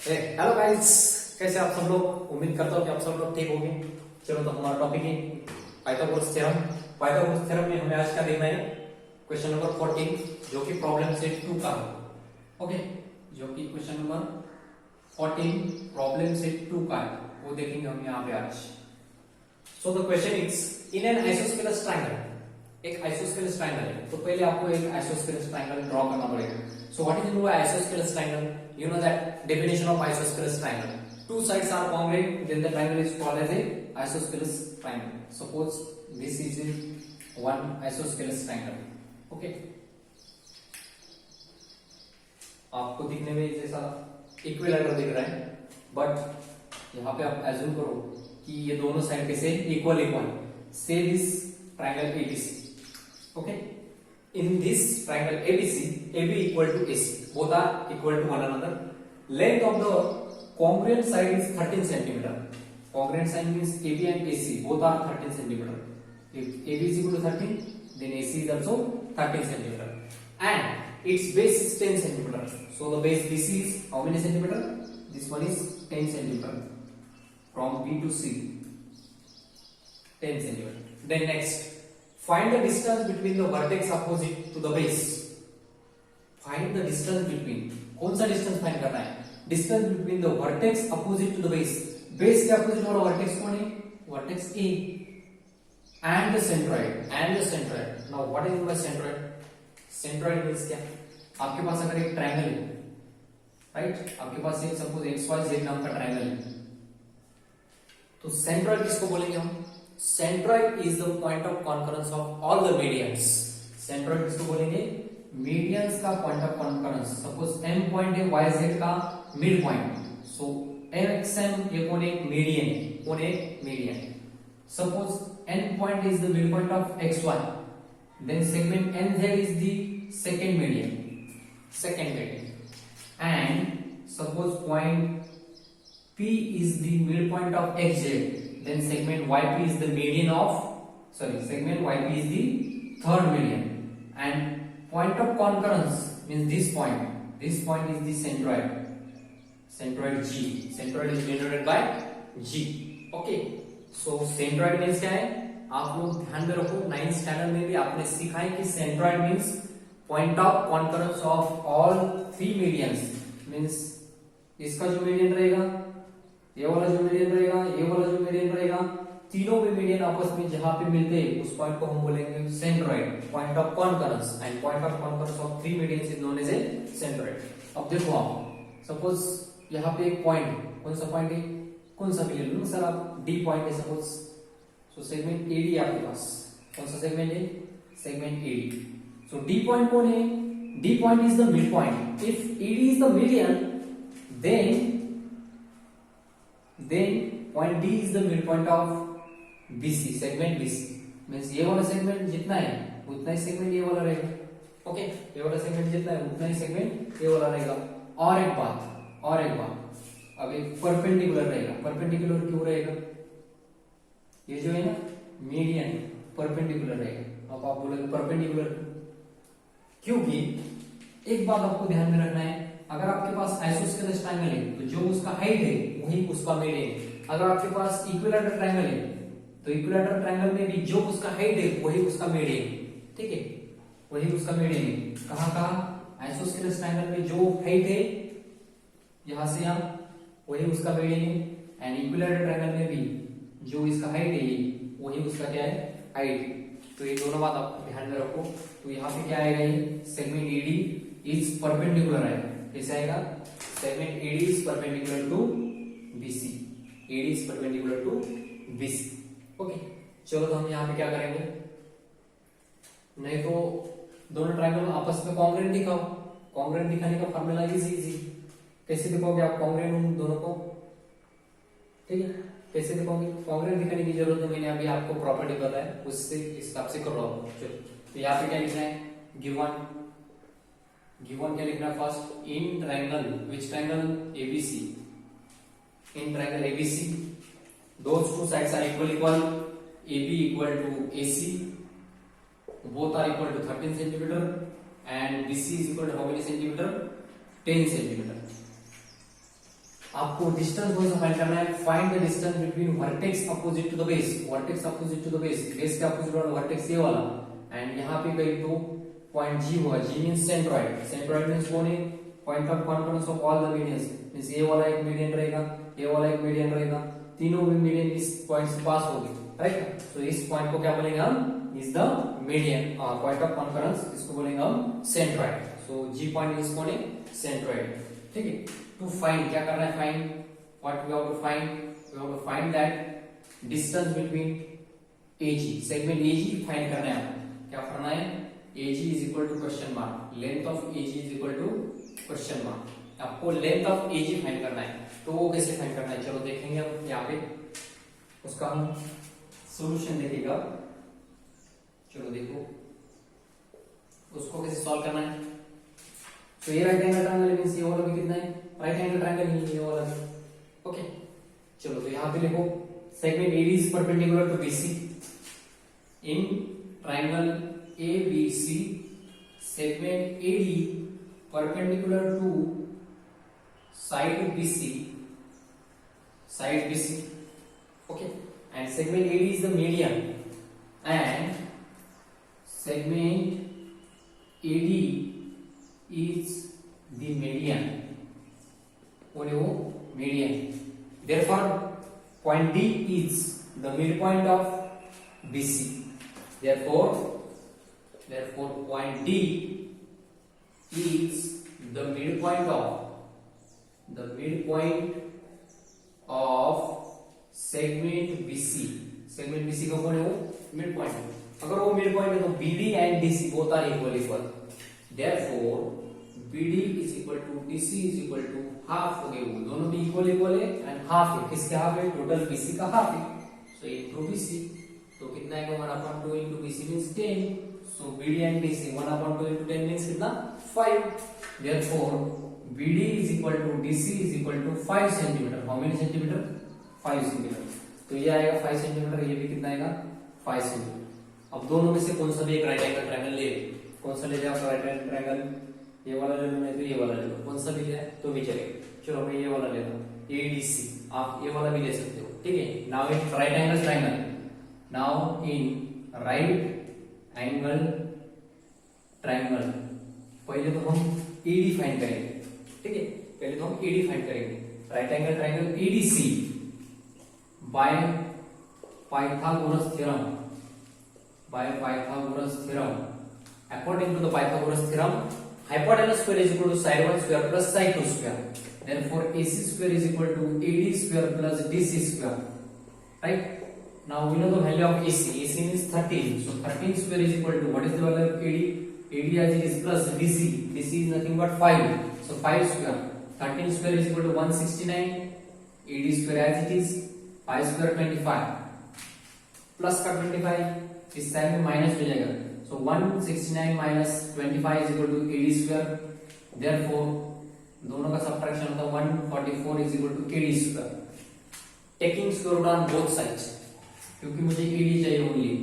Hello guys, कैसे आप सब लोग। उम्मीद करता हूँ कि आप सब लोग ठीक होंगे। चलो तो हमारा टॉपिक है पाइथागोरस थ्योरम। पाइथागोरस थ्योरम में हमें आज का देखना है क्वेश्चन नंबर 14, जो कि प्रॉब्लम सेट 2 का है। ओके, जो कि क्वेश्चन नंबर 14 प्रॉब्लम सेट 2 का है, वो देखेंगे हम यहाँ पे आज। सो the question is in an isosceles triangle. एक आइसोस्केलस ट्रायंगल है, तो पहले आपको एक आइसोस्केलस ट्रायंगल ड्रॉ करना पड़ेगा। So what is mean by isosceles triangle? You know that definition of isosceles triangle. Two sides are congruent, then the triangle is called as a isosceles triangle. Suppose this is a one isosceles triangle. Okay. आपको दिखने में जैसा equilateral दिख रहा है, but यहाँ पे आप एज्यूम करो कि ये दोनों साइड कैसे इक्वल से this triangle ABC. Okay. In this triangle ABC, AB equal to AC. Both are equal to one another. Length of the congruent side is 13 centimeter. Congruent side means AB and AC both are 13 centimeter. If AB is equal to 13, then AC is also 13 centimeter. And its base is 10 centimeter. So the base BC is how many centimeter? This one is 10 centimeter. From B to C, 10 centimeter. Then next. Find the distance between the vertex opposite to the base. Find the distance between. कौन सा distance find करना है? Distance between the vertex opposite to the base. Base के opposite वाला vertex कौन है? Vertex A. And the centroid. And the centroid. Now what is my centroid? Centroid means क्या? आपके पास अगर एक triangle है, right? आपके पास एक suppose XYZ नाम का triangle है, तो centroid किसको बोलेंगे हम? Centroid is the point of concurrence of all the medians. Centroid किसको बोलेंगे? Medians का point of concurrence. Suppose M point है YZ का mid point. So XM ये कौन एक median है? कौन एक median? Suppose N point is the midpoint of XY. Then segment NZ is the second median. Second median. And suppose point P is the midpoint of XZ. Then segment YP is the median of, segment YP is the third median. And point of concurrence means this point. This point is the centroid. Centroid G. Centroid is denoted by G. Okay. So centroid means क्या है? आप लोग ध्यान में रखो, 9th standard में भी आपने सीखा है कि centroid means point of concurrence of all three medians. Means इसका जो मीडियन रहेगा, ये वाला जो मीडियन रहेगा, ये वाला जो मीडियन रहेगा, तीनों भी मीडियन आपस में जहां पे मिलते हैं उस पॉइंट को हम बोलेंगे centroid, point of concurrence. And point of concurrence of three medians is known as a centroid. अब देखो आप, सपोज यहाँ पे एक पॉइंट, कौन सा पॉइंट है? कौन सा भी ले लो सर आप, डी पॉइंट है सपोज. सो सेगमेंट एडी आपके पास, कौन सा सेगमेंट है? Segment AD. So D point कौन है? D point is the mid point. If AD is the median, then point D is the midpoint of BC, segment BC. Means ये वाला segment जितना है उतना ही segment ये वाला रहेगा. ओके, ये वाला segment जितना है उतना ही segment ये वाला रहेगा. और एक बात, अब एक परपेंडिकुलर रहेगा. परपेंडिकुलर क्यों रहेगा? ये जो है ना मीडियन परपेंडिकुलर रहेगा. अब आप बोलोगे परपेंडिकुलर क्योंकि एक बात आपको ध्यान में रखना है, अगर आपके पास आइसोस्केलस ट्रायंगल है तो जो उसका हाइट है वही उसका मीडियन है. अगर आपके पास इक्विलैटरल ट्रायंगल है तो इक्विलैटरल ट्रायंगल में भी जो उसका हाइट है वही उसका मीडियन है. ठीक है, वही उसका मीडियन है. कहाँ आइसोस्केलस ट्रायंगल में जो हाइट है यहां से यहां वही उसका मीडियन है. एंड इक्विलैटरल ट्रायंगल में भी जो इसका हाइट है वही उसका क्या है? हाइट. तो ये दोनों बात आप ध्यान में रखो. तो यहाँ पे क्या आएगा? ये सेगमेंट एडी इज परपेंडिकुलर आएगा. कैसे आएगा? segment AD is perpendicular to BC. AD is perpendicular to BC. Okay, चलो तो हम यहाँ पे क्या करेंगे, नहीं तो दोनों ट्रायंगल आपस में कॉन्ग्रुएंट दिखाओ. कॉन्ग्रुएंट दिखाने का फॉर्मूला इजी. कैसे दिखाओगे आप कॉन्ग्रुएंट उन दोनों को? ठीक है, कैसे दिखाओगे? कॉन्ग्रुएंट दिखाने की जरूरत है, मैंने अभी आपको प्रॉपर्टी बताया है, उससे इस हिसाब से कर रहा हूँ. चलो तो यहाँ पे क्या लिखना है? गिवन क्या लिखना है? First in triangle, which triangle? ABC. In triangle ABC those two sides are equal. AB equal to AC, both are equal to 13 centimeter, and BC is equal to how many centimeter? 10 centimeter. आपको distance कौन सा find करना है? Find the distance between vertex opposite to the base, vertex opposite to the base, base के opposite वाला vertex ये वाला, and यहाँ पे कहीं तो पॉइंट G हुआ, G means centroid, centroid means कौन है? Point of conference of all the medians, means ये वाला एक मीडियन रहेगा, ये वाला एक मीडियन रहेगा, तीनों भी मीडियन इस पॉइंट से पास होगी, राइट? तो इस पॉइंट को क्या बोलेंगे हम? Is the median, point of conference, इसको बोलेंगे हम centroid. So G point is कौन है? सेंट्रॉइड, ठीक है। टू फाइंड, क्या करना है? Find what we have to find, we have to find that distance between AG, segment AG find करना है आपको। क्या करना है? AG is equal to question mark, length of AG is equal to question mark. आपको length of AG find करना है, तो वो कैसे फाइंड करना है? चलो देखेंगे हम यहाँ पे, उसका हम सॉल्यूशन देखेगा। चलो देखो उसको कैसे सॉल्व करना है। तो ये राइट एंगल ट्रायंगल मींस ये वाला भी कितना है? राइट एंगल ट्रायंगल ही ये वाला भी, ओके। चलो तो यहाँ पे लिखो segment AD is perpendicular to BC in triangle ABC, segment AD perpendicular to side BC, okay, and segment AD is the median, and segment AD is the median, what is median? Therefore point D is the midpoint of BC, therefore point D is the midpoint of segment BC, segment BC का कौन है? वो midpoint है। अगर वो midpoint है तो BD and DC both are equal, therefore BD is equal to DC is equal to half हो गए, वो दोनों भी इक्वल है एंड हाफ है। किसके हाफ है? टोटल BC का हाफ है, सो इनटू BC, तो कितना है? 1/2 into BC means 10, so BD and DC 1/2 into 10 means कितना? 5, therefore BD is equal to DC is equal to 5 centimeter, how many centimeter? 5 centimeter, तो ये आएगा 5 centimeter, ये भी कितना आएगा? 5 centimeter। अब दोनों में से कौन सा भी एक राइट एंगल ट्रायंगल ले, कौन सा ले जाए आप राइट एंगल ट्रायंगल? ये वाला ले लो, नहीं तो ये वाला ले लो, कौन सा भी जाए तो भी चलेगा। चलो मैं ये वाला लेता हूँ, ADC, आप ये वाला भी ले सकते हो, ठीक है। Now in right angle triangle, now in right angle triangle, पहले तो हम AD फाइंड करेंगे, ठीक है। पहले तो हम AD फाइंड करेंगे, right angle triangle ADC bye Pythagoras theorem, according to the Pythagoras theorem, hypotenuse square is equal to side 1 square plus side 2 square, therefore AC square is equal to AD square plus DC square, right? Now we know the value of AC means 13, so 13 square is equal to, what is the value of AD as it is plus DC is nothing but 5, so 5 square, 13 square is equal to 169, AD square as it is 5 square 25, plus का 25 इस side में minus हो जाएगा, so 169 minus 25 is equal to AD square, therefore दोनों का subtraction होता है 144 is equal to AD square, taking square root on both sides, क्योंकि मुझे AD चाहिए ओनली,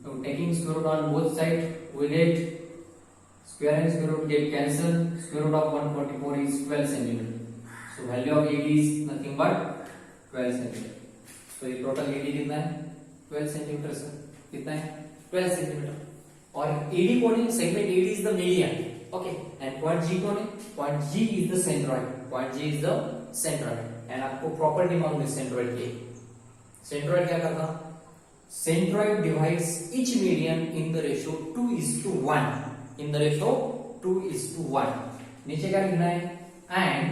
तो taking square root on both sides we get square and square root get cancelled, square root of 144 is 12 centimeter, so value of AD is nothing but 12 centimeter, so ये total AD कितना है? 12 centimeter sir, कितना है? 12 centimeter, और AD कौन है? Segment AD is the median, okay, and point G कौन है? Point G is the centroid, point G is the centroid, and आपको प्रॉपर्टी मालूम है सेंट्रॉइड की। सेंट्रॉइड क्या करता? Centroid divides each median in the ratio 2:1, in the ratio 2:1। नीचे क्या लिखना है? And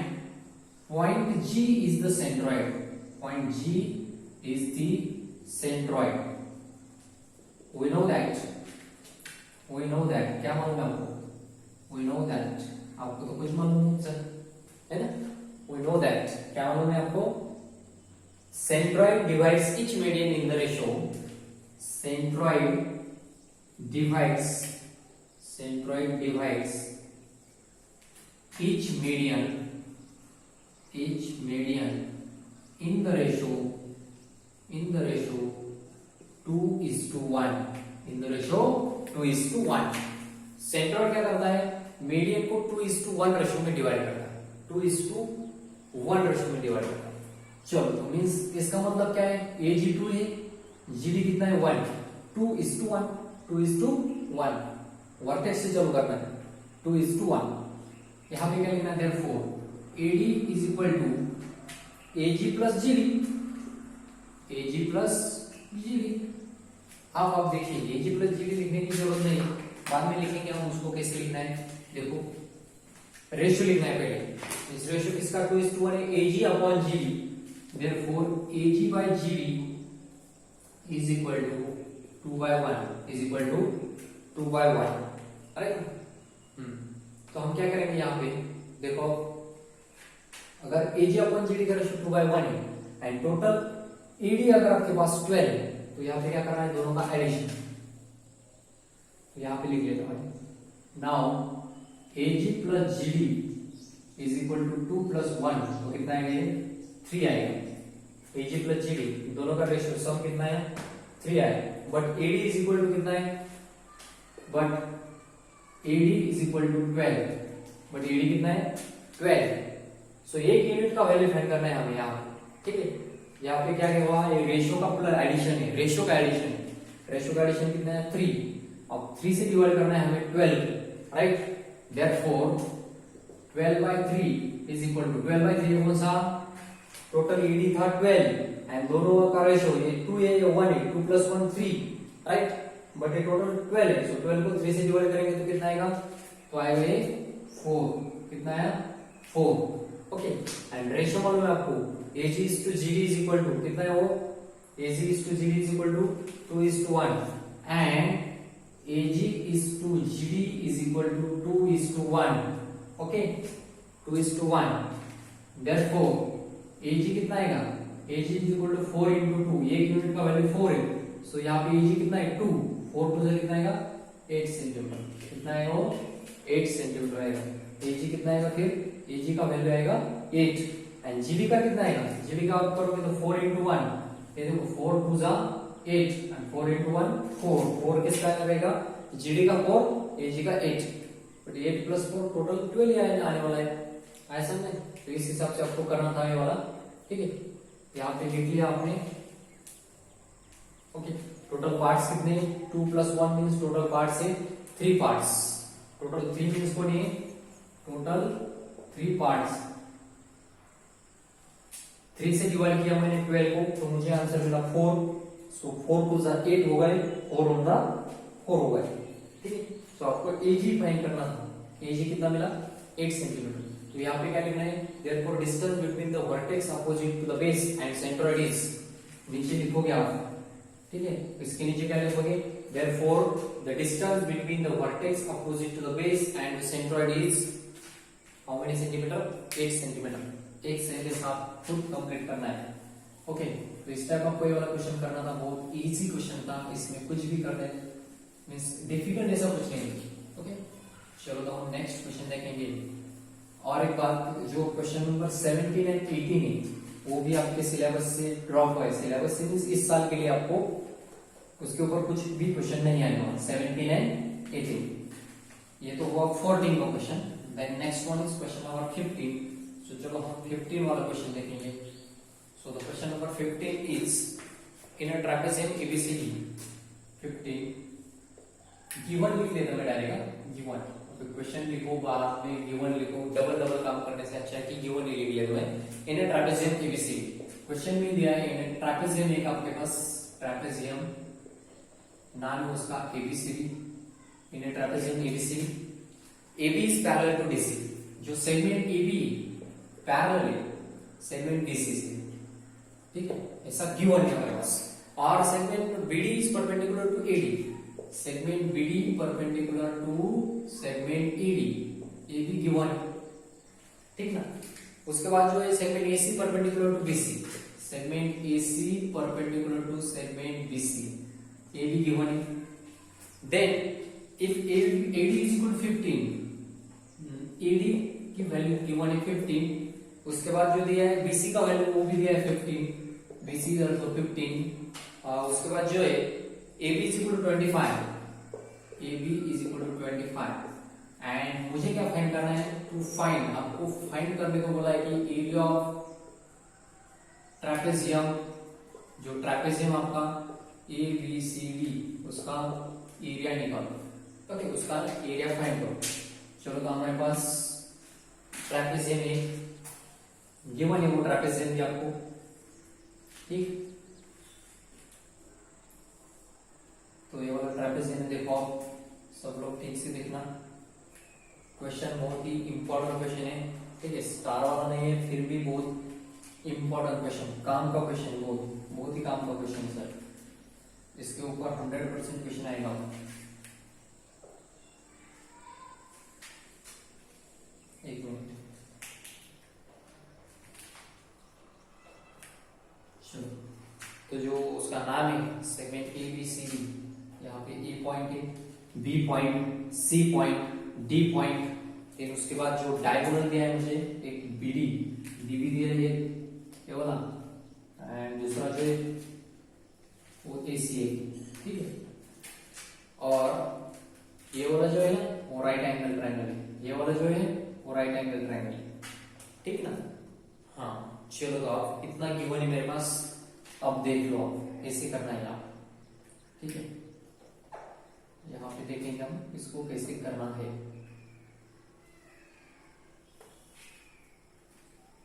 point G is the centroid, point G is the centroid, we know that क्या मालूम है आपको? we know that, आपको तो कुछ मालूम नहीं सर, है ना? we know that, क्या मालूम है आपको? centroid divides each median in the ratio, centroid divides each median in the ratio 2:1, in the ratio 2:1। Centroid क्या करता है? मीडियन को 2:1 रेशियो में डिवाइड करता है, 2:1 1 में डिवाइड करता है। चलो तो मीन्स इसका मतलब क्या है, AG 2 है, GD कितना है 1, 2:1, 2:1 वर्टेक्स से चालू करना है, 2:1। यहां पे क्या लिखना है, therefore AD is equal to AG plus GD, AG plus GD। अब आप देखिए AG प्लस GD लिखने की जरूरत नहीं, बाद में लिखेंगे हम उसको। कैसे लिखना है, देखो रेशियो लिखना है पहले। इस रेशियो किसका, 2:1 है, AG upon GD, therefore AG by GD is equal to 2/1 is equal to 2/1। Right. तो हम क्या करेंगे यहाँ पे, देखो अगर AG अपॉन GD का रेशियो 2/1 है एंड टोटल AD अगर आपके पास 12 है, तो यहाँ पे क्या करना है, दोनों का एडिशन। तो यहाँ पे लिख लेता हूं, now AG plus GD is equal to 2 + 1, तो कितना आएगा, 3 आएगा। AG प्लस GD दोनों का रेशियो सम कितना है, 3 आएगा। But AD is equal to कितना है, but AD is equal to 12, but AD कितना है 12। सो एक यूनिट का वैल्यू फाइंड करना है हमें यहाँ, ठीक है। यहाँ पे क्या हुआ, ये रेशियो का प्लस एडिशन है, रेशियो का एडिशन है। रेशियो का एडिशन कितना है 3, अब 3 से डिवाइड करना है हमें 12, right. Therefore 12/3 is equal to 12/3 कौन सा, टोटल AD था 12 एंड दोनों का रेशियो ये 2 है, ये 1 है, 2 + 1 3, राइट। बट ये टोटल 12 है, सो 12 को 3 से डिवाइड करेंगे तो कितना आएगा, तो आएगा ये 4, कितना है 4, ओके। एंड रेशियो मालूम है आपको, AG is to GD is equal to कितना है वो, AG is to GD is equal to 2:1 and AG is to GD is equal to 2:1, okay, 2:1। therefore AG कितना आएगा, AG is equal to 4 into 2, एक unit का value 4 है, सो यहाँ पे AG कितना है 2, 4 2 से कितना आएगा 8 सेंटीमीटर, कितना है वो 8 सेंटीमीटर आएगा। AG कितना आएगा, फिर AG का वैल्यू आएगा 8 एंड GD का कितना आएगा, GD का आप करोगे तो 4 into 1, ये देखो 4 2 जा 8 एंड 4 into 1 4, 4 किसका आएगा, GD का 4, AG का 8, बट 8 + 4 टोटल 12 आने वाला है, ऐसा नहीं। तो इस हिसाब से आपको करना था ये वाला, ठीक है। यहाँ पे लिख लिया आपने, ओके। टोटल पार्ट्स कितने, 2 + 1 मींस टोटल पार्ट्स है 3 पार्ट्स, टोटल 3 मींस को नहीं, टोटल 3 पार्ट्स। 3 से डिवाइड किया मैंने 12 को, तो मुझे आंसर मिला 4, सो 4 2 जा 8 हो गए, 4 1 जा 4 हो गए, ठीक है। तो आपको AG फाइंड करना था, AG कितना मिला 8 सेंटीमीटर। तो यहाँ पे क्या लिखना है, therefore distance between the vertex opposite to the base and centroid is, नीचे लिखोगे आप, ठीक है। इसके नीचे क्या लिखोगे, therefore the distance between the vertex opposite to the base and the centroid is how many centimetre, 8 centimetre. एक सेंटेंस आप खुद कंप्लीट करना है, ओके। तो इस टाइप आपको ये वाला क्वेश्चन करना था, बहुत इजी क्वेश्चन था, इसमें कुछ भी कर दे, मींस डिफिकल्ट ऐसा कुछ नहीं, ओके। चलो तो हम नेक्स्ट क्वेश्चन देखेंगे। और एक बात, जो क्वेश्चन नंबर 17 एंड 18 है वो भी आपके सिलेबस से ड्रॉप हुआ है, सिलेबस से मींस इस साल के लिए आपको उसके ऊपर कुछ भी क्वेश्चन नहीं आने वाला, 17 एंड 18। ये तो हुआ 14 का question. Then next one is question number 15। So चलो हम 15 वाला क्वेश्चन देखेंगे। So the question number 15 is in a trapezium ABCD 15 given लिख लेता मैं डायरेक्ट, गिवन। तो क्वेश्चन लिखो बाद में गिवन लिखो, डबल काम करने से अच्छा है कि गिवन ले लिया तुम्हें। इन अ ट्रापेजियम ABCD क्वेश्चन में दिया है, इन अ ट्रापेजियम एक आपके पास ट्रापेजियम नाम है उसका ABCD, in a trapezium ABCD AB is parallel to DC, जो सेगमेंट AB पैरेलल है सेगमेंट DC से, ठीक है, ऐसा गिवन है हमारे पास। और segment BD is perpendicular to AD, segment BD perpendicular to segment ED, ये भी गिवन है, ठीक ना। उसके बाद जो है segment AC perpendicular to BC, segment AC perpendicular to segment BC, ये भी गिवन है। Then if AD is equal to 15, AD की वैल्यू गिवन है 15, उसके बाद जो दिया है BC का वैल्यू वो भी दिया है 15, BC is also 15। उसके बाद जो है AB is equal to 25, AB is equal to 25, and मुझे क्या फाइंड करना है, टू फाइंड, आपको फाइंड करने को बोला है कि एरिया ऑफ ट्रैपेजियम, जो ट्रैपेजियम आपका ए बी सी डी उसका एरिया निकालो, ओके, उसका एरिया फाइंड करो। चलो तो हमारे पास ट्रैपेजियम है, गिवन है वो ट्रैपेजियम भी आपको, ठीक। तो ये वाला ट्रैपेजियम देखो आप सब लोग ठीक से देखना, क्वेश्चन बहुत ही इंपॉर्टेंट क्वेश्चन है, ठीक है, स्टार वाला नहीं है फिर भी बहुत इंपॉर्टेंट क्वेश्चन, काम का क्वेश्चन, बहुत ही काम का क्वेश्चन है सर, इसके ऊपर 100% क्वेश्चन आएगा। एक मिनट, चलो तो जो उसका नाम है segment A B C D, यहाँ पे ए पॉइंट है, B point, C point, D point, फिर उसके बाद जो डायगोनल दिया है मुझे एक बी डी, डी भी दिया है ये वाला, एंड दूसरा जो है वो ए सी है, ठीक है, और ये वाला जो है ना वो राइट एंगल ट्रायंगल है, ये वाला जो है वो राइट एंगल ट्रायंगल है, ठीक ना। हाँ चलो तो आप इतना गिवन है मेरे पास, अब देख लो आप कैसे करना है आप, ठीक है, यहाँ पे देखेंगे हम इसको कैसे करना है।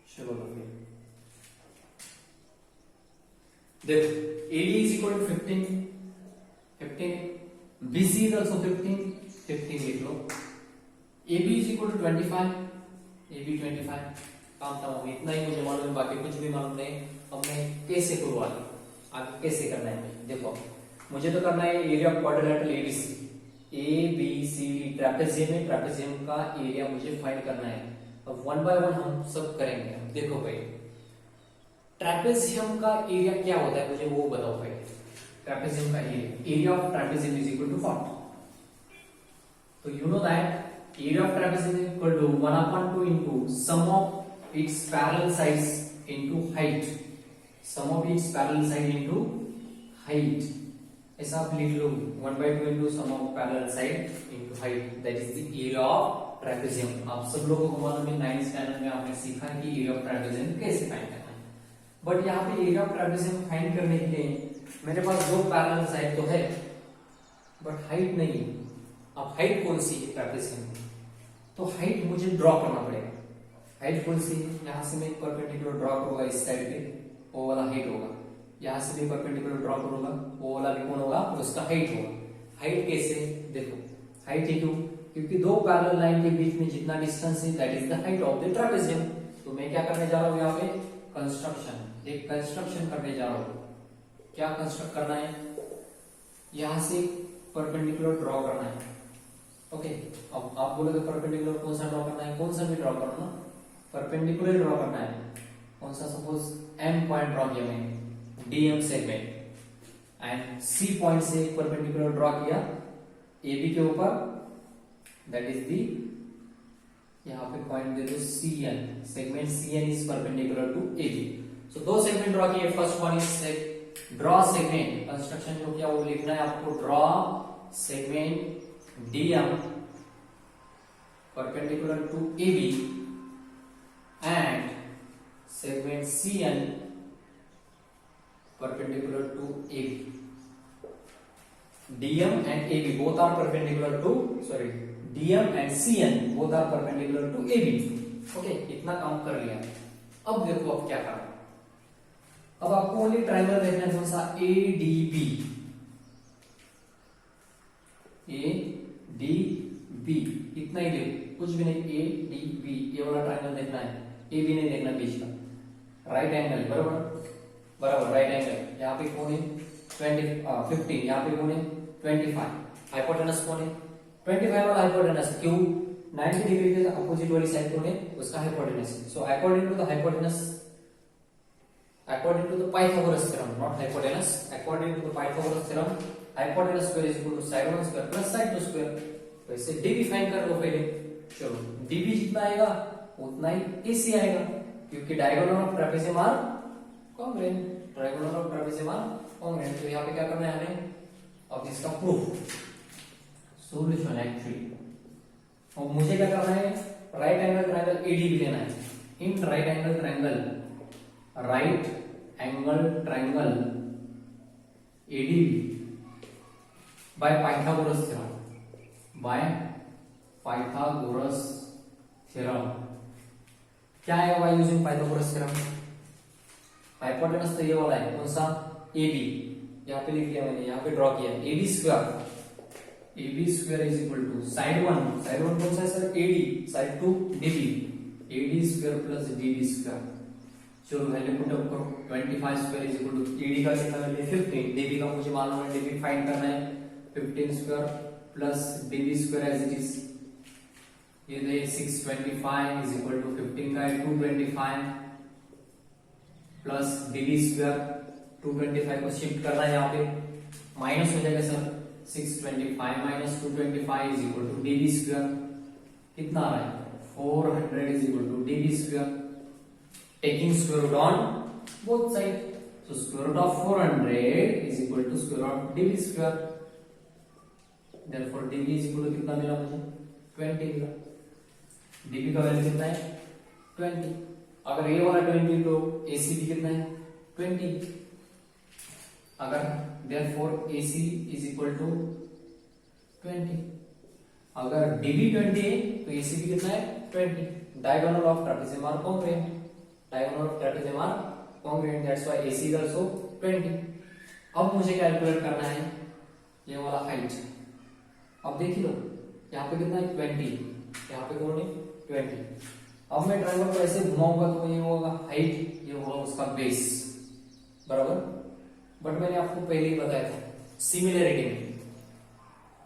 चलो तो फिर देखो, AD is equal to 15, 15, BC is also 15, 15 लिख लो, AB is equal to 25, AB 25, काम तमाम, इतना ही मुझे मालूम है, बाकी कुछ भी मालूम नहीं। अब मैं कैसे करूँ आगे कैसे करना है, देखो मुझे तो करना है area of quadrilateral ABC, ABCD trapezium है, ट्रैपेजियम का एरिया मुझे फाइंड करना है। अब वन बाय वन हम सब करेंगे। देखो भाई ट्रैपेजियम का एरिया क्या होता है मुझे वो बताओ भाई। ट्रैपेजियम का area of trapezium is equal to what? तो you know that area of trapezium is equal to 1/2 into sum of its parallel sides into height, sum of its parallel side into height, ऐसा आप लिख लो 1/2 into sum of parallel side into height, that is the area of trapezium. आप सब लोगों को मालूम है 9th स्टैंडर्ड में आपने सीखा है कि एरिया ऑफ ट्रैपेजियम कैसे फाइंड करना है। बट यहाँ पे एरिया ऑफ ट्रैपेजियम फाइंड करने के लिए मेरे पास दो पैरेलल साइड तो है बट हाइट नहीं है। अब हाइट कौन सी है ट्रैपेजियम में, तो हाइट मुझे ड्रॉ करना पड़ेगा। हाइट कौन सी है, यहाँ से मैं एक परपेंडिकुलर ड्रॉ करूंगा इस साइड पे, वो वाला हाइट होगा। यहाँ से भी परपेंडिकुलर ड्रॉ करूंगा, वो वाला भी कौन होगा, उसका हाइट होगा। हाइट कैसे, देखो हाइट है क्यों, क्योंकि दो पैरेलल लाइन के बीच में जितना डिस्टेंस है that is the height of the trapezium. तो मैं क्या करने जा रहा हूँ यहाँ पे, कंस्ट्रक्शन, एक कंस्ट्रक्शन करने जा रहा हूँ। क्या कंस्ट्रक्ट करना है, यहाँ से परपेंडिकुलर ड्रॉ करना है। ओके अब आप बोलोगे परपेंडिकुलर कौन सा ड्रॉ करना है, कौन सा भी ड्रॉ करो ना, परपेंडिकुलर ड्रॉ करना है। कौन सा, सपोज एम पॉइंट ड्रॉ किया मैंने, DM segment, and C point से परपेंडिकुलर ड्रॉ किया ए बी के ऊपर, दैट इज दी, यहाँ पे पॉइंट दे दो CN, segment CN is perpendicular to AB। So दो सेगमेंट ड्रॉ किए, first one is draw segment, construction जो किया वो लिखना है आपको, draw segment DM perpendicular to AB and segment CN perpendicular to AB. DM and AB both are perpendicular to, sorry, DM and CN both are perpendicular to AB. Okay, इतना काम कर लिया। अब देखो अब क्या करना, अब आपको ओनली ट्रायंगल देखना है, कौन सा, ADB, ADB इतना ही देखो, कुछ भी नहीं, ADB ये वाला ट्रायंगल देखना है, AB नहीं देखना बीच का, राइट एंगल, बराबर बराबर राइट एंगल। यहाँ पे कौन है 15, यहाँ पे कौन है 25, हाइपोटेनस कौन है 25 वाला हाइपोटेनस, क्यों 90 डिग्री के अपोजिट वाली साइड कौन है, उसका hypotenuse. So according to the hypotenuse, according to the Pythagoras theorem, not hypotenuse, according to the Pythagoras theorem, hypotenuse square is equal to side 1 square plus side 2 square. तो इसे dB find कर लो पहले। चलो dB जितना आएगा उतना ही AC आएगा, क्योंकि diagonal of trapezium are congruent, triangle of trapezium are congruent. तो यहाँ पे क्या करना है हमें, अब इसका प्रूफ, सॉल्यूशन एक्चुअली और मुझे क्या करना है, राइट एंगल ट्रायंगल एडीबी लेना है। In right angle triangle ADB by Pythagoras theorem, क्या है why using Pythagoras theorem? Hypotenuse तो ये वाला है, कौन सा, ए बी, यहाँ पे लिख लिया मैंने, यहाँ पे ड्रॉ किया, A B square is equal to side one कौन सा है sir, A D, side two D B, A D square plus D B square. चलो वैल्यू पुट अप करो, 25 square is equal to, A D का कितना value 15, D B का मुझे मालूम है, डी बी फाइंड करना है, 15 square plus D B square as it is, ये दे 625 इज इक्वल टू 15 का है 225 प्लस डीबी स्क्वायर, 225 को शिफ्ट करना है, यहाँ पे माइनस हो जाएगा sir, 625 minus 225 is equal to DB square, कितना आ रहा है 400 is equal to DB square, taking square root on both side, so square root of 400 is equal to square of DB square, therefore DB is equal to कितना मिला मुझे, 20 मिला, dB का value कितना है 20, अगर ये वाला 20 तो AC भी कितना है 20, अगर therefore AC is equal to 20, अगर DB 20 है तो AC भी कितना है 20, diagonal of trapezium are congruent, that's why AC is also 20। अब मुझे कैलकुलेट करना है ये वाला हाइट, अब देख लो यहाँ पे कितना है 20, यहाँ पे कौन है 20, अब मैं ट्रायंगल को ऐसे घुमाऊंगा तो ये होगा हाइट, ये होगा उसका बेस, बराबर। बट मैंने आपको पहले ही बताया था सिमिलरिटी में,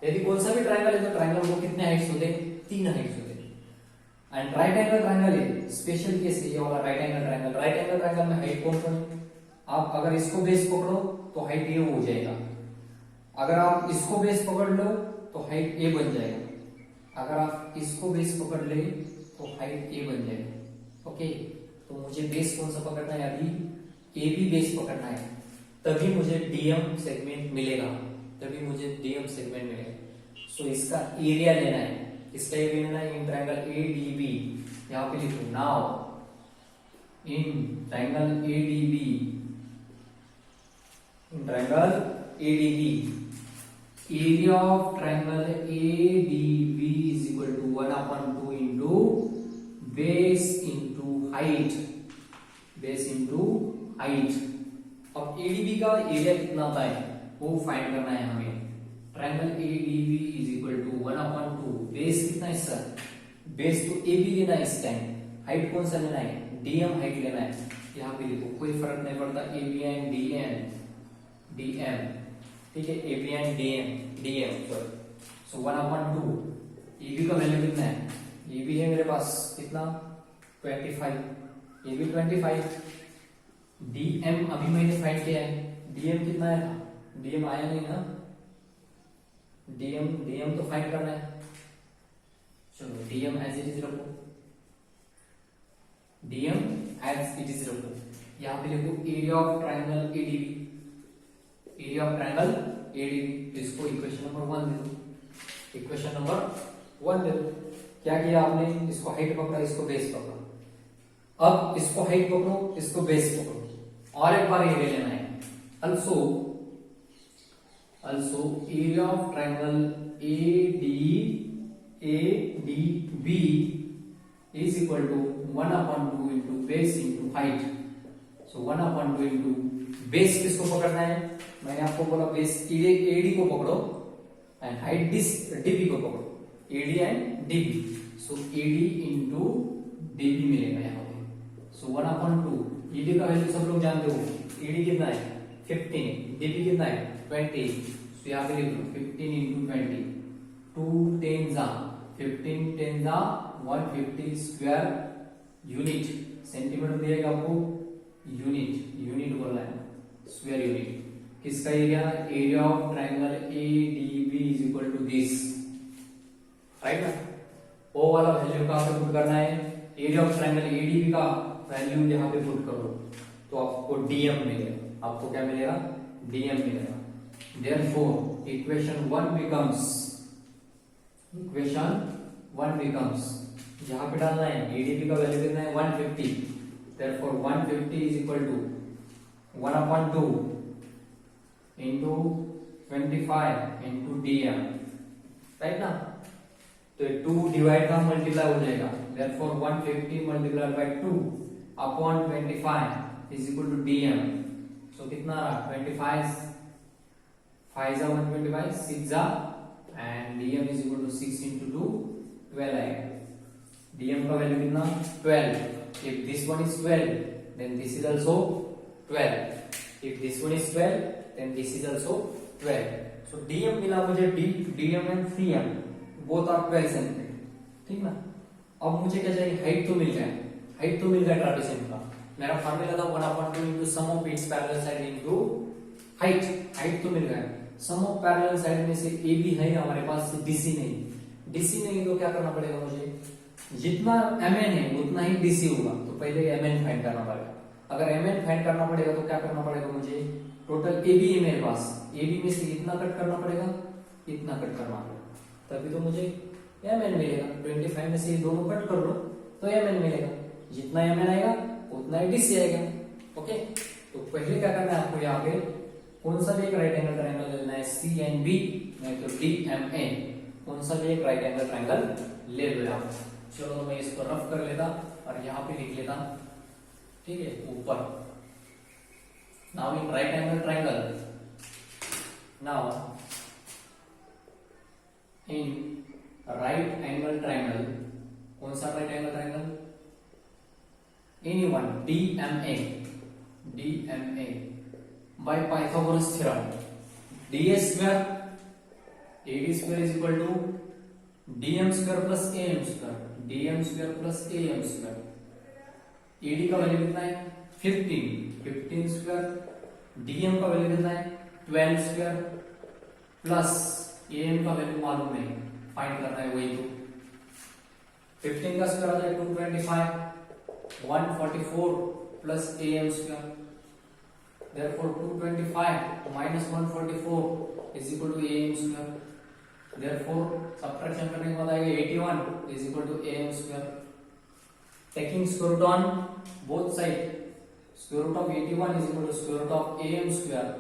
यदि कौन सा भी ट्रायंगल है तो ट्रायंगल को कितने हाइट्स होते हैं, 3 हाइट्स होते हैं। एंड राइट एंगल ट्रायंगल है स्पेशल केस है, ये वाला राइट एंगल ट्रायंगल में हाइट कौन कौन है, आप अगर इसको बेस पकड़ो तो हाइट ये हो जाएगा, अगर आप इसको बेस पकड़ लो तो हाइट ए बन जाएगा, अगर आप इसको बेस पकड़ ले तो हाइट ए बन जाएगा। ओके, तो मुझे बेस कौन सा पकड़ना है, अभी ए बी बेस पकड़ना है, तभी मुझे डीएम सेगमेंट मिलेगा, सो इसका एरिया लेना है, इसका एरिया लेना है in triangle A D B, यहाँ पे लिखो now in triangle A D B, area of triangle ADB is equal to 1/2 into base into height। अब ADB का एरिया कितना आता है वो फाइंड करना है हमें। Triangle ADB is equal to 1/2, base कितना है सर, बेस तो AB लेना है इस टाइम, हाइट कौन सा लेना है, DM हाइट लेना है, यहाँ पे लिखो कोई फर्क नहीं पड़ता, AB एंड DM, ठीक है, AB and DM so 1/2, AB का वैल्यू कितना है, AB है मेरे पास कितना 25, AB 25, DM अभी मैंने फाइंड किया है, DM कितना है, DM आया नहीं ना, DM तो फाइंड करना है, चलो DM एज इट इज रखो, DM एज इट इज रखो, यहाँ पे लिखो एरिया ऑफ ट्रायंगल ADB, इसको इक्वेशन नंबर 1 दे दो, इक्वेशन नंबर 1 दे दो। क्या किया आपने, इसको हाइट पकड़ा, इसको बेस पकड़ा, अब इसको हाइट पकड़ो, इसको बेस पकड़ो, और एक बार एरिया लेना है, also area of triangle ADB is equal to 1/2 into base into height, so 1/2 into base किसको पकड़ना है, मैंने आपको बोला बेस AD को पकड़ो एंड हाइट DB को पकड़ो, AD and DB, so AD into DB मिलेगा यहाँ पे, सो 1/2, AD का वैल्यू सब लोग जानते हो, AD कितना है 15, DB कितना है 20, सो यहाँ पे लिख लो 15 into 20, 2 10 जा 15 10 जा 150 स्क्वायर यूनिट, सेंटीमीटर दिएगा आपको, यूनिट बोलना है, स्क्वायर यूनिट, किसका area of triangle ADB is equal to this, right ना, ओ वाला वैल्यू कहां पे पुट करना है, एरिया ऑफ ट्रायंगल ADB का वैल्यू यहाँ पे पुट करो तो आपको DM मिलेगा, आपको क्या मिलेगा, DM मिलेगा। Therefore equation 1 becomes 1 becomes, यहाँ पे डालना है ADB का वैल्यू कितना है 150, therefore 150 is equal to 1/2 into 25 into DM, right ना। तो 2 डिवाइड का मल्टीप्लाई हो जाएगा, therefore 150 multiplied by 2 upon 25 is equal to DM। so कितना रहा 25, 5 जा 125, 6 जा and DM is equal to 6 into 2 12 आएगा। DM का वैल्यू कितना 12। if this one is 12 then this is also 12, if this one is 12 then this is also 12। so DM मिला मुझे DM and CM both are 12 cm, ठीक ना। अब मुझे क्या चाहिए, हाइट तो मिल जाए, हाइट तो मिल गया ट्रापेजियम का। मेरा फार्मूला था 1/2 into sum of its parallel side into height, height तो मिल गया। सम ऑफ पैरेलल साइड में से AB है हमारे पास, DC नहीं, DC नहीं तो क्या करना पड़ेगा मुझे, जितना MN है उतना ही DC होगा, तो पहले MN फाइंड करना पड़ेगा। अगर MN फाइंड करना पड़ेगा तो क्या करना पड़ेगा मुझे, टोटल AB है मेरे पास, AB में से इतना कट करना पड़ेगा, इतना कट करना पड़ेगा, तभी तो मुझे MN मिलेगा। 25 में से ये दोनों कट कर लो तो MN मिलेगा, जितना MN आएगा उतना ही DC आएगा। ओके, तो पहले क्या करना है आपको, यहाँ पे कौन सा भी एक राइट एंगल ट्रायंगल लेना है, CNB नहीं तो DMA, कौन सा भी एक राइट एंगल ट्रायंगल ले लो यहाँ। चलो मैं इसको रफ कर लेता और यहाँ पे लिख लेता, ठीक है, ऊपर। Now in right angle triangle, now in right angle triangle, कौन सा right angle triangle, any one, DMA by Pythagoras theorem, DA square AD square is equal to DM square plus AM square, DM square plus AM square। AD का value कितना है 15 square, DM का value कितना है 12 square plus AM का value मालूम नहीं, find करना है वही। तो 15 का स्क्वायर आ जाए 225, 144 plus AM square, therefore 225 minus 144 is equal to AM square, therefore subtraction करने के बाद आएगा 81 is equal to AM square। taking square root on both side, square root of 81 is equal to square root of AM square,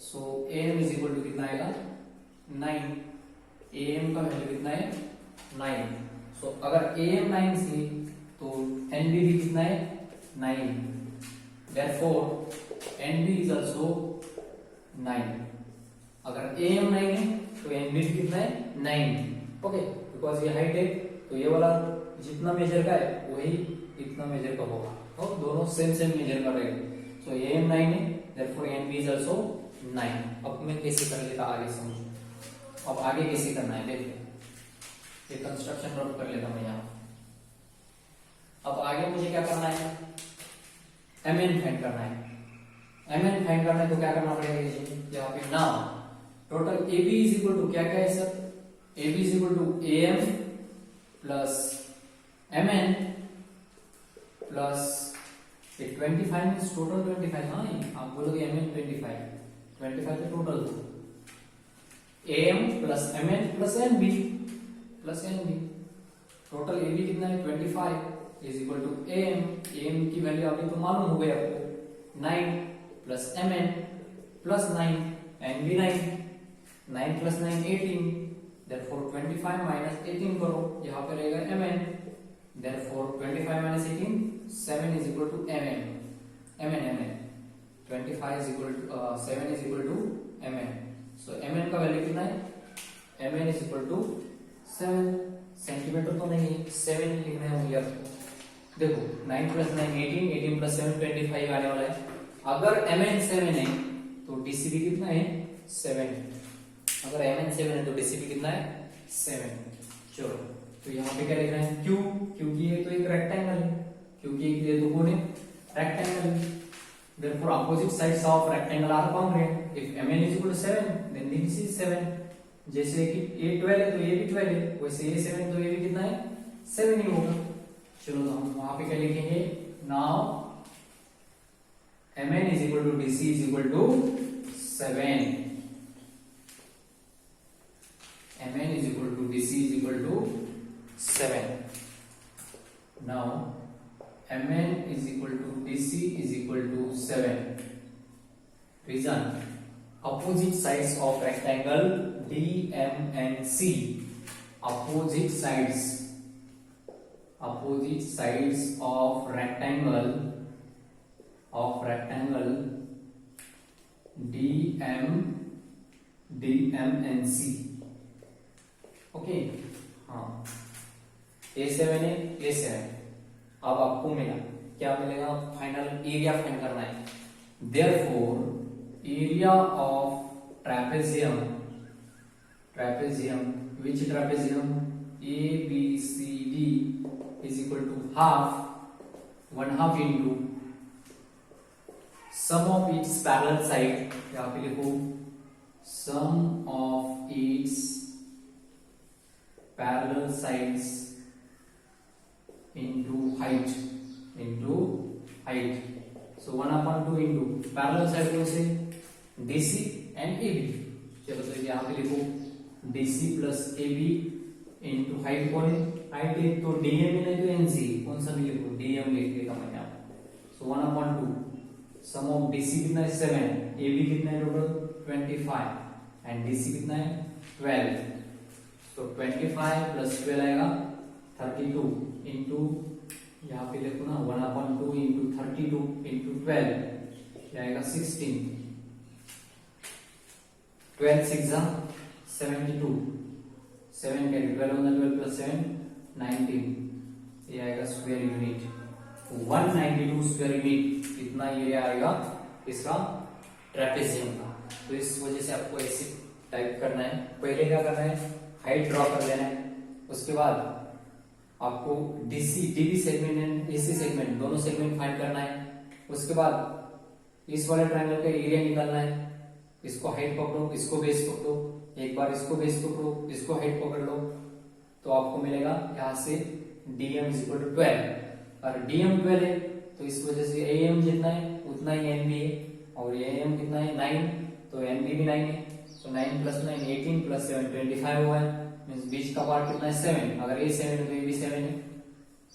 so AM is equal to कितना आएगा 9, AM का value कितना है 9। so अगर AM 9 थी तो NB भी कितना है 9, therefore NB is also 9। अगर AM 9 है तो NB भी कितना है 9। ओके, बिकॉज ये हाइट है तो ये वाला जितना मेजर का है वही इतना मेजर का होगा, तो दोनों सेम मेजर का रहेगा। सो AM 9 है, therefore NB is also 9। अब मैं कैसे कर लेता आगे समझो। अब आगे कैसे करना है देखिए, ये कंस्ट्रक्शन ड्रॉप कर लेता मैं यहाँ। अब आगे मुझे क्या करना है, MN फाइंड करना है। MN फाइंड करना है तो क्या करना पड़ेगा, यहाँ पे now total AB is equal to क्या क्या है sir, AB is equal to AM plus MN plus 25 means total 25। हाँ आप बोलोगे MN 25 तो total AM plus MN plus NB total AB कितना है 25 इज इक्वल टू AM की वैल्यू अभी तो मालूम हो गई आपको 9 plus MN plus 9 NB 9 plus 9 18, therefore 25 minus 18 करो, यहाँ पे रहेगा MN, therefore 25 minus 18 7 is equal to MN 25 is equal to 7 is equal to MN। so MN का वैल्यू कितना है, MN is equal to 7 centimetre तो नहीं, 7 लिखना है मुझे आपको। देखो 9 प्लस 9 18 प्लस 7 25 आने वाला है। अगर MN 7 है तो DCB कितना है 7, अगर MN 7 है तो DCB कितना है 7। चलो तो यहाँ पे क्या लिख रहे हैं Q, क्योंकि ये तो एक रेक्टेंगल है, क्योंकि ये तो कौन है रेक्टेंगल है, therefore opposite sides of rectangle are congruent। if MN is equal to 7 then this is 7। जैसे कि A 12 है तो ये भी 12 है, वैसे A 7 तो ये भी कितना है 7 ही होगा। चलो तो हम वहां पे क्या लिखेंगे, now MN is equal to DC is equal to 7, MN is equal to DC is equal to 7. Reason: opposite sides of rectangle DM and C. Opposite sides of rectangle DM and C. Okay, हाँ, A7 है, A7. अब आपको मिला, क्या मिलेगा? Final area find करना है. Therefore, area of trapezium, which trapezium? ABCD is equal to half, 1/2 into sum of its parallel side. यहाँ पे लिखो sum of its parallel sides into height. So 1/2 into parallel side कौन से? DC and AB. चलो तो यहाँ पे लिखो DC plus AB into height कौन है? हाइट है तो DM है, नहीं तो NC. कौन सा भी लिखो, DM लिख देता मैंने आपको. So 1/2. सम ऑफ DC कितना है? 7. AB कितना है टोटल? 25. एंड DC कितना है? 12. तो 25 प्लस 12 आएगा 32 इंटू, यहाँ पे लिखो ना 1/2 इंटू 32 इंटू 12 आएगा 16. 12 6 72. 7 कैरी 12 on the 12 plus 7 19. ये आएगा स्क्वायर यूनिट. 192 स्क्वायर यूनिट कितना एरिया आएगा इसका ट्रेपेजियम का. तो इस वजह से आपको ऐसे टाइप करना है. पहले क्या करना है? हाइट ड्रॉ कर लेना है. उसके बाद आपको dB segment and AC segment दोनों सेगमेंट फाइंड करना है. उसके बाद इस वाले ट्रायंगल का एरिया निकालना है. इसको हाइट पकड़ो, इसको बेस पकड़ो, एक बार इसको बेस पकड़ो, इसको हाइट पकड़ लो, तो आपको मिलेगा यहाँ से DM इज इक्वल टू 12. और DM 12 है तो इस वजह से AM जितना है उतना ही NB है, और AM कितना है? 9. तो NB भी 9 है. तो 9 प्लस 9 18 प्लस 7 25 हुआ है. मींस बीच का पार्ट कितना है? 7. अगर A 7 है तो AB 7 है.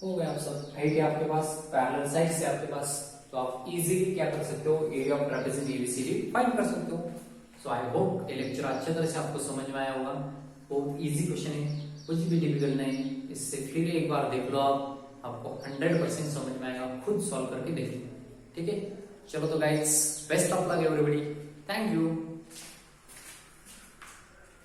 हो गया आप सब. हाइट है आपके पास, पैरेलल साइड से आपके पास, तो आप इजीली क्या कर सकते हो? Area of trapezium ABCD find कर सकते हो. सो आई होप ये लेक्चर अच्छे तरह से आपको समझ में आया होगा. बहुत इजी क्वेश्चन है, कुछ भी डिफिकल्ट नहीं. इससे फिर एक बार देख लो, आपको 100% समझ में आएगा. खुद सॉल्व करके देखिए. ठीक है, चलो तो guys, best of luck everybody. Thank you.